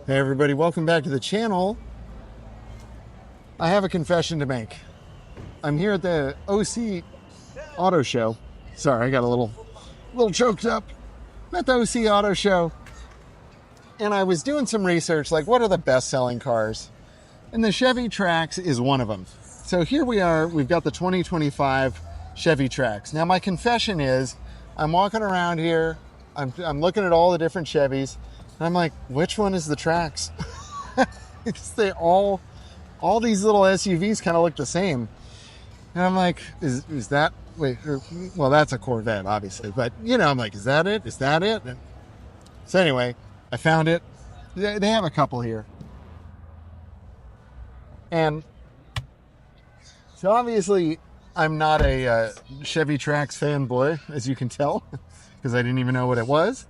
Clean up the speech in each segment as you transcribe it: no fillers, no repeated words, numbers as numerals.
Hey everybody, welcome back to the channel. I have a confession to make. I'm here at the OC Auto Show. Sorry, I got a little choked up. I'm at the OC Auto Show, and I was doing some research, like what are the best-selling cars? And the Chevy Trax is one of them. So here we are, we've got the 2025 Chevy Trax. Now my confession is, I'm walking around here, I'm looking at all the different Chevys, and I'm like, which one is the Trax? All these little SUVs kind of look the same. And I'm like, is that, wait, well, that's a Corvette, obviously. But, you know, I'm like, is that it? Is that it? So anyway, I found it. They have a couple here. And so obviously, I'm not a Chevy Trax fanboy, as you can tell, because I didn't even know what it was.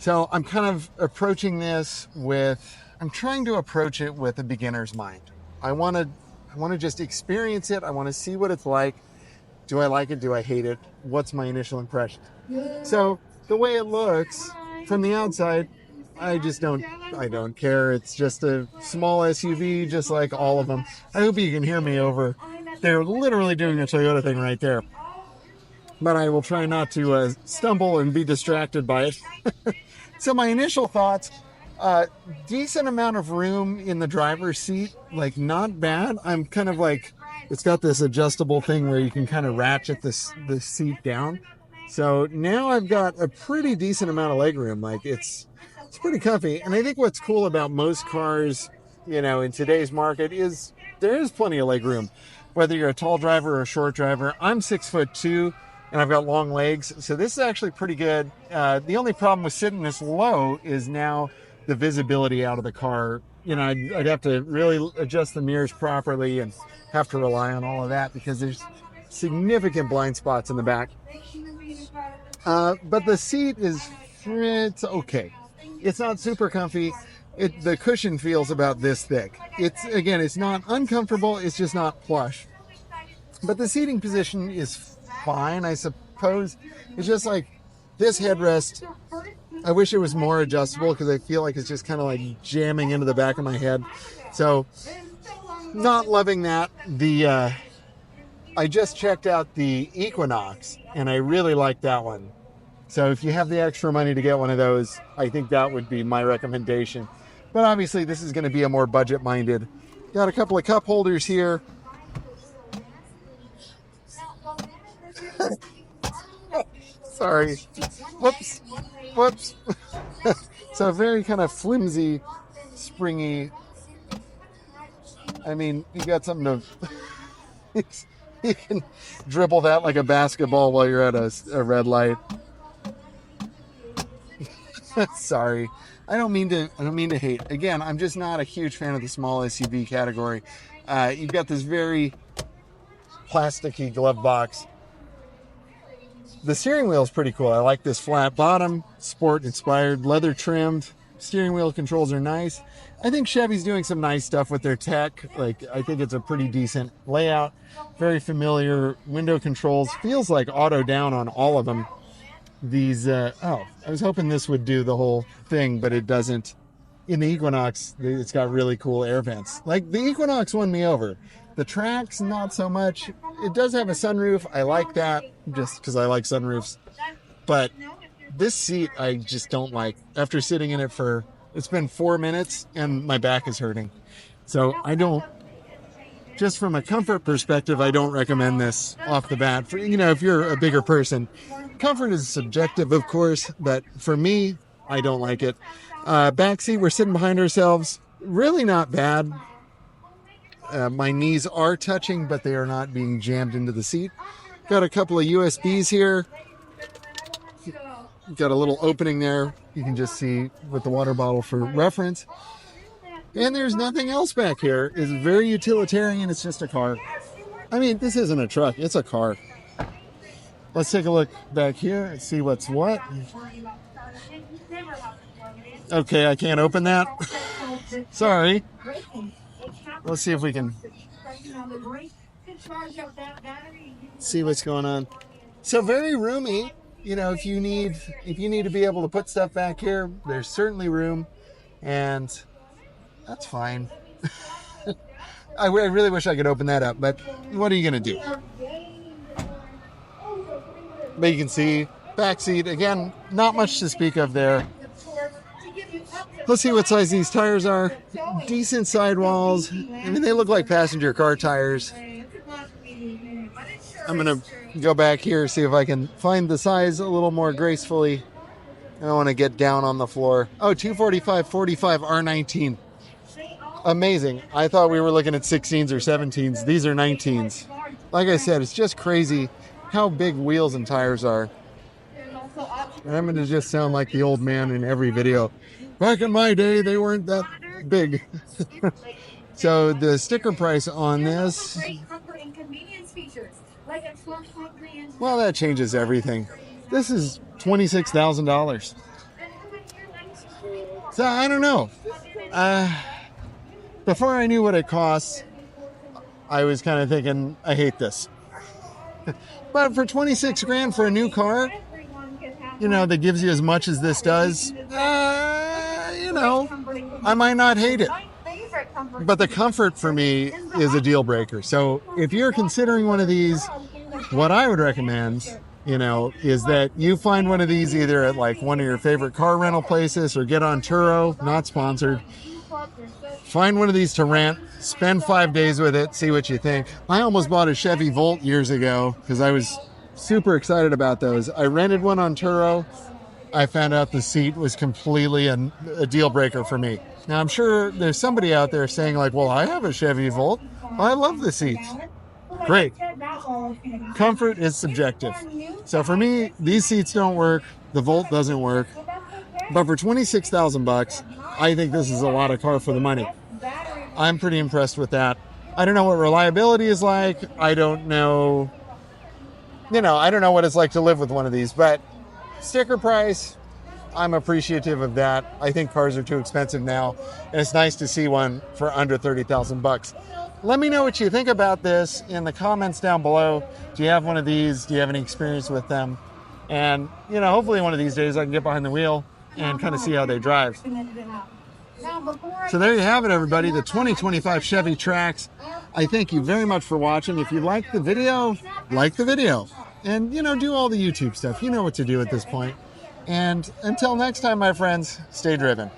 So I'm kind of approaching this I'm trying to approach it with a beginner's mind. I want to just experience it. I want to see what it's like. Do I like it? Do I hate it? What's my initial impression? So the way it looks from the outside, I don't care. It's just a small SUV, just like all of them. I hope you can hear me over. They're literally doing a Toyota thing right there. But I will try not to stumble and be distracted by it. So my initial thoughts, decent amount of room in the driver's seat, like not bad. I'm kind of like, it's got this adjustable thing where you can kind of ratchet the seat down. So now I've got a pretty decent amount of legroom. Like it's pretty comfy. And I think what's cool about most cars, you know, in today's market is there is plenty of legroom. Whether you're a tall driver or a short driver, I'm 6'2", and I've got long legs, so this is actually pretty good. The only problem with sitting this low is now the visibility out of the car. You know, I'd have to really adjust the mirrors properly and have to rely on all of that because there's significant blind spots in the back. But the seat it's okay. It's not super comfy. The cushion feels about this thick. It's not uncomfortable, it's just not plush. But the seating position is fine, I suppose. It's just like this headrest, I wish it was more adjustable because I feel like it's just kind of like jamming into the back of my head. So not loving that. I just checked out the Equinox and I really like that one. So if you have the extra money to get one of those, I think that would be my recommendation. But obviously this is going to be a more budget minded. Got a couple of cup holders here. Sorry. Whoops. So very kind of flimsy, springy. I mean, you got something to... you can dribble that like a basketball while you're at a red light. Sorry. I don't mean to hate. Again, I'm just not a huge fan of the small SUV category. You've got this very plasticky glove box. The steering wheel is pretty cool. I like this flat bottom, sport inspired, leather trimmed. Steering wheel controls are nice. I think Chevy's doing some nice stuff with their tech. Like, I think it's a pretty decent layout. Very familiar window controls. Feels like auto down on all of them. I was hoping this would do the whole thing, but it doesn't. In the Equinox, it's got really cool air vents. Like, the Equinox won me over. The Trax, not so much. It does have a sunroof. I like that, just because I like sunroofs. But this seat, I just don't like. After sitting in it it's been 4 minutes, and my back is hurting. So just from a comfort perspective, I don't recommend this off the bat. If you're a bigger person, comfort is subjective, of course, but for me, I don't like it. Back seat, we're sitting behind ourselves. Really not bad. My knees are touching, but they are not being jammed into the seat. Got a couple of USBs here. Got a little opening there. You can just see with the water bottle for reference. And there's nothing else back here. It's very utilitarian. It's just a car. I mean, this isn't a truck. It's a car. Let's take a look back here and see what's what. Okay, I can't open that. Sorry. Let's see if we can see what's going on. So very roomy. If you need to be able to put stuff back here, there's certainly room. and that's fine. I really wish I could open that up, but what are you going to do? But you can see, back seat, again, not much to speak of there. Let's see what size these tires are. Decent sidewalls. I mean, they look like passenger car tires. I'm going to go back here, see if I can find the size a little more gracefully. I don't want to get down on the floor. Oh, 245/45 R19. Amazing. I thought we were looking at 16s or 17s. These are 19s. Like I said, it's just crazy how big wheels and tires are. And I'm going to just sound like the old man in every video. Back in my day, they weren't that big. So the sticker price on this, well, that changes everything. This is $26,000. So I don't know. Before I knew what it costs, I was kind of thinking, I hate this. But for 26 grand for a new car, you know, that gives you as much as this does, you know, I might not hate it. But the comfort for me is a deal breaker. So if you're considering one of these, what I would recommend, you know, is that you find one of these either at like one of your favorite car rental places or get on Turo, not sponsored. Find one of these to rent, spend 5 days with it, see what you think. I almost bought a Chevy Volt years ago because I was super excited about those. I rented one on Turo. I found out the seat was completely a deal breaker for me. Now, I'm sure there's somebody out there saying like, well, I have a Chevy Volt. I love the seats. Great. Comfort is subjective. So for me, these seats don't work. The Volt doesn't work. But for 26,000 bucks, I think this is a lot of car for the money. I'm pretty impressed with that. I don't know what reliability is like. I don't know, you know, I don't know what it's like to live with one of these, but sticker price, I'm appreciative of that. I think cars are too expensive now, and it's nice to see one for under 30,000 bucks. Let me know what you think about this in the comments down below. Do you have one of these? Do you have any experience with them? And, you know, hopefully one of these days I can get behind the wheel and kind of see how they drive. So there you have it, everybody, the 2025 Chevy Trax. I thank you very much for watching. If you liked the video, like the video. And, you know, do all the YouTube stuff. You know what to do at this point. And until next time, my friends, stay driven.